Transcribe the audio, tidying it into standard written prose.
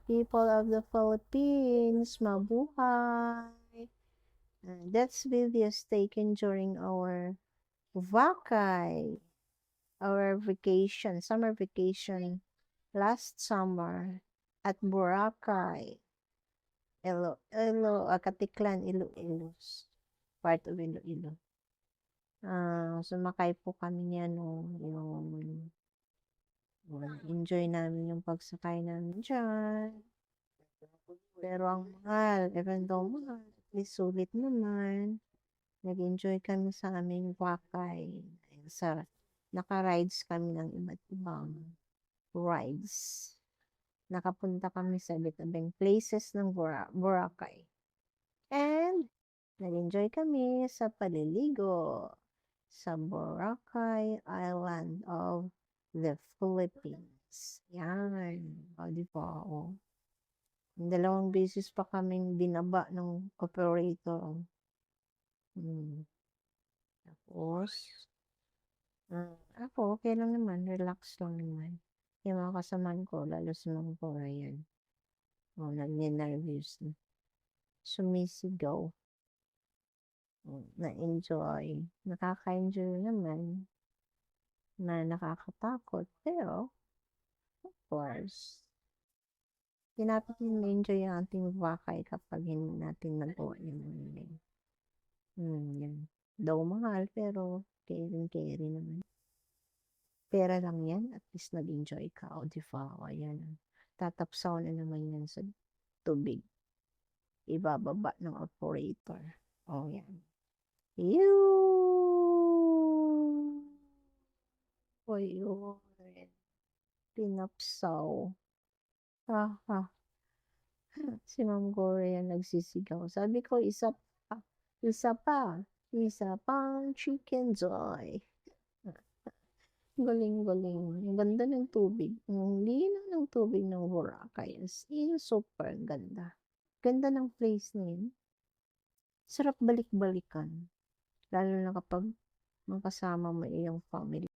people of the Philippines, mabuhay. That's videos taken during our Vakay, our vacation, summer vacation last summer at Boracay, Katiklan, Iloilo, part of Iloilo. Sumakay po kami niyan, enjoy namin yung pagsakay namin dyan. Pero ang mahal, even though mahal, at least sulit naman. Nag-enjoy kami sa aming Wakay. Naka-rides kami ng iba't ibang rides. Nakapunta kami sa iba't ibang places ng Boracay. And nag-enjoy kami sa paliligo sa Boracay Island of the Philippines. Yan. O, di ba? O. 2 beses pa kaming binaba ng operator. Tapos, ako, okay lang naman. Relax lang naman. Yung mga kasamaan ko, lalo sa mga Korean. Nag-nervous na. Sumisigaw. Na-enjoy. Nakaka-enjoy naman. Na nakakatakot. Pero, of course, natin na-enjoy ang ating Vakay kapag hindi natin nagawa yung mga yun. Yan. Daw mahal, pero carry naman. Pera lang yan, at least nag-enjoy ka. O, di ba? O, ayan. Tatapsaw na naman yan sa tubig. Ibababa ng operator. O, yan. O, yun. Tinapsaw. Ha. Si Ma'am Gloria nagsisigaw. Sabi ko, isa pang chicken joy. Galing-galing. Ang ganda ng tubig. Ang linaw ng tubig ng Boracay. As in, super ganda. Ganda ng place na yun. Sarap balik-balikan. Lalo na kapag makasama mo iyong family.